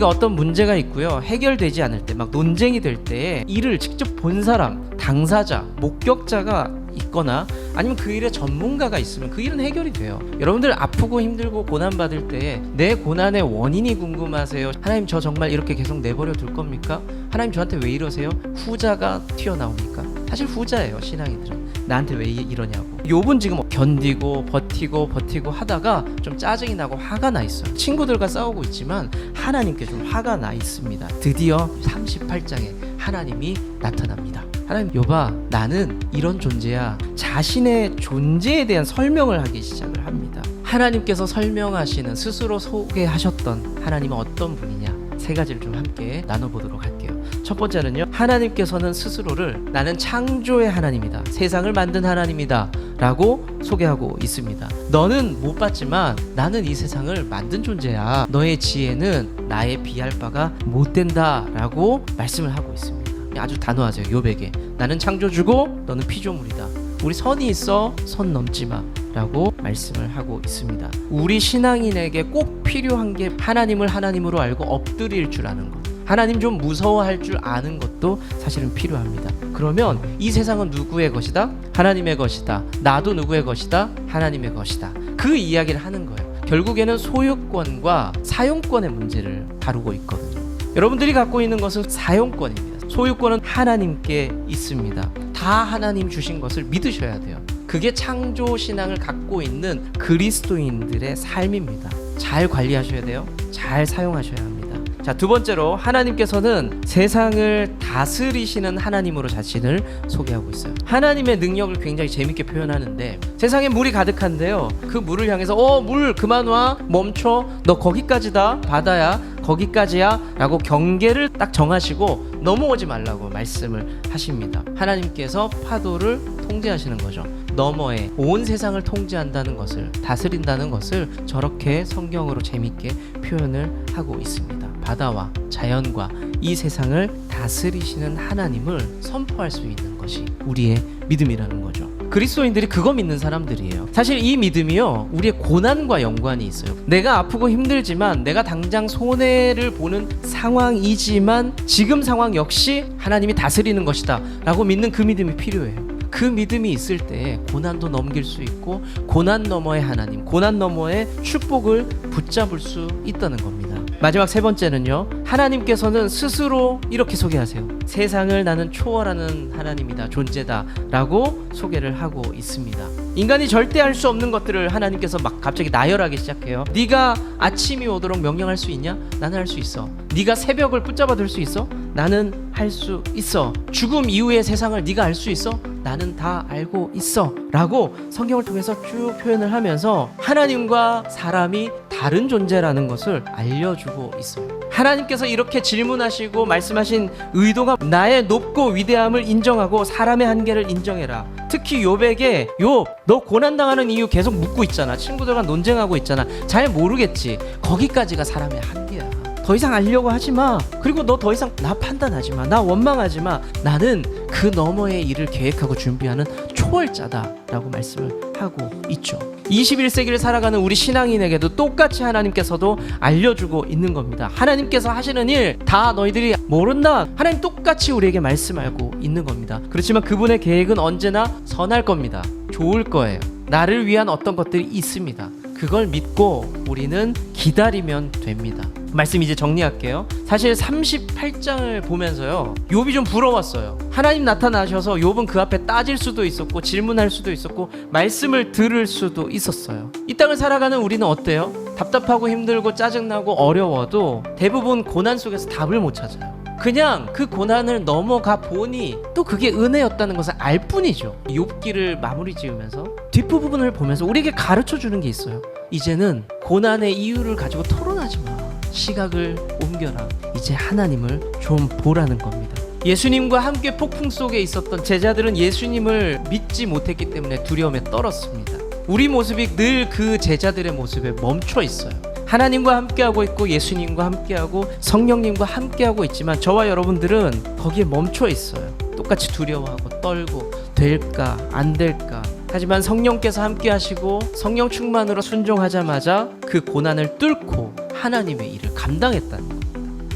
우리가 어떤 문제가 있고요, 해결되지 않을 때, 막 논쟁이 될 때 이를 직접 본 사람, 당사자, 목격자가 있거나 아니면 그 일의 전문가가 있으면 그 일은 해결이 돼요. 여러분들 아프고 힘들고 고난받을 때 내 고난의 원인이 궁금하세요? 하나님, 저 정말 이렇게 계속 내버려 둘 겁니까? 하나님, 저한테 왜 이러세요? 후자가 튀어나옵니까? 사실 후자예요. 신앙인들은 나한테 왜 이러냐고. 욥은 지금 견디고 버티고 하다가 좀 짜증이 나고 화가 나 있어요. 친구들과 싸우고 있지만 하나님께 좀 화가 나 있습니다. 드디어 38장에 하나님이 나타납니다. 하나님, 욥아, 나는 이런 존재야. 자신의 존재에 대한 설명을 하기 시작을 합니다. 하나님께서 설명하시는, 스스로 소개하셨던 하나님은 어떤 분이냐, 세 가지를 좀 함께 나눠보도록 할게요. 첫 번째는요, 하나님께서는 스스로를 나는 창조의 하나님이다, 세상을 만든 하나님이다 라고 소개하고 있습니다. 너는 못 봤지만 나는 이 세상을 만든 존재야. 너의 지혜는 나에 비할 바가 못 된다 라고 말씀을 하고 있습니다. 아주 단호하세요. 욥에게 나는 창조주고 너는 피조물이다. 우리 선이 있어 선 넘지 마 라고 말씀을 하고 있습니다. 우리 신앙인에게 꼭 필요한 게 하나님을 하나님으로 알고 엎드릴 줄 아는 것, 하나님 좀 무서워할 줄 아는 것도 사실은 필요합니다. 그러면 이 세상은 누구의 것이다? 하나님의 것이다. 나도 누구의 것이다? 하나님의 것이다. 그 이야기를 하는 거예요. 결국에는 소유권과 사용권의 문제를 다루고 있거든요. 여러분들이 갖고 있는 것은 사용권입니다. 소유권은 하나님께 있습니다. 다 하나님 주신 것을 믿으셔야 돼요. 그게 창조 신앙을 갖고 있는 그리스도인들의 삶입니다. 잘 관리하셔야 돼요. 잘 사용하셔야 합니다. 자, 두 번째로 하나님께서는 세상을 다스리시는 하나님으로 자신을 소개하고 있어요. 하나님의 능력을 굉장히 재밌게 표현하는데, 세상에 물이 가득한데요, 그 물을 향해서 물 그만 와, 멈춰, 너 거기까지다, 바다야, 거기까지야 라고 경계를 딱 정하시고 넘어오지 말라고 말씀을 하십니다. 하나님께서 파도를 통제하시는 거죠. 너머에 온 세상을 통제한다는 것을, 다스린다는 것을 저렇게 성경으로 재밌게 표현을 하고 있습니다. 바다와 자연과 이 세상을 다스리시는 하나님을 선포할 수 있는 것이 우리의 믿음이라는 거죠. 그리스도인들이 그거 믿는 사람들이에요. 사실 이 믿음이요, 우리의 고난과 연관이 있어요. 내가 아프고 힘들지만, 내가 당장 손해를 보는 상황이지만 지금 상황 역시 하나님이 다스리는 것이다 라고 믿는 그 믿음이 필요해요. 그 믿음이 있을 때 고난도 넘길 수 있고, 고난 너머의 하나님, 고난 너머의 축복을 붙잡을 수 있다는 겁니다. 마지막 세 번째는요, 하나님께서는 스스로 이렇게 소개하세요. 세상을 나는 초월하는 하나님이다, 존재다 라고 소개를 하고 있습니다. 인간이 절대 할 수 없는 것들을 하나님께서 막 갑자기 나열하기 시작해요. 네가 아침이 오도록 명령할 수 있냐? 나는 할 수 있어. 네가 새벽을 붙잡아 둘 수 있어? 나는 할 수 있어. 죽음 이후의 세상을 네가 알 수 있어? 나는 다 알고 있어 라고 성경을 통해서 쭉 표현을 하면서 하나님과 사람이 다른 존재라는 것을 알려주고 있어요. 하나님께서 이렇게 질문하시고 말씀하신 의도가 나의 높고 위대함을 인정하고 사람의 한계를 인정해라. 특히 욥에게, 욥, 너 고난당하는 이유 계속 묻고 있잖아. 친구들과 논쟁하고 있잖아. 잘 모르겠지. 거기까지가 사람의 한계야. 더 이상 알려고 하지 마. 그리고 너 더 이상 나 판단하지 마. 나 원망하지 마. 나는 그 너머의 일을 계획하고 준비하는 초월자다 라고 말씀을 하고 있죠. 21세기를 살아가는 우리 신앙인에게도 똑같이 하나님께서도 알려주고 있는 겁니다. 하나님께서 하시는 일 다 너희들이 모른다. 하나님 똑같이 우리에게 말씀하고 있는 겁니다. 그렇지만 그분의 계획은 언제나 선할 겁니다. 좋을 거예요. 나를 위한 어떤 것들이 있습니다. 그걸 믿고 우리는 기다리면 됩니다. 말씀 이제 정리할게요. 사실 38장을 보면서요, 욥이 좀 부러웠어요. 하나님 나타나셔서 욥은 그 앞에 따질 수도 있었고 질문할 수도 있었고 말씀을 들을 수도 있었어요. 이 땅을 살아가는 우리는 어때요? 답답하고 힘들고 짜증나고 어려워도 대부분 고난 속에서 답을 못 찾아요. 그냥 그 고난을 넘어가 보니 또 그게 은혜였다는 것을 알 뿐이죠. 욥기를 마무리 지으면서 뒷부분을 보면서 우리에게 가르쳐주는 게 있어요. 이제는 고난의 이유를 가지고 토론하지 마. 시각을 옮겨라. 이제 하나님을 좀 보라는 겁니다. 예수님과 함께 폭풍 속에 있었던 제자들은 예수님을 믿지 못했기 때문에 두려움에 떨었습니다. 우리 모습이 늘 그 제자들의 모습에 멈춰 있어요. 하나님과 함께하고 있고 예수님과 함께하고 성령님과 함께하고 있지만 저와 여러분들은 거기에 멈춰 있어요. 똑같이 두려워하고 떨고 될까 안 될까. 하지만 성령께서 함께 하시고 성령 충만으로 순종하자마자 그 고난을 뚫고 하나님의 일을 감당했다는 것.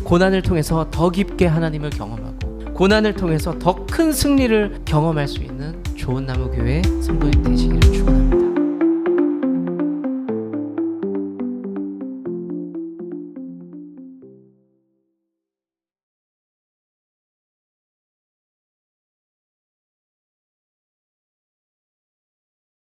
고난을 통해서 더 깊게 하나님을 경험하고 고난을 통해서 더 큰 승리를 경험할 수 있는 좋은 나무 교회 성도님 되시기를 축원합니다.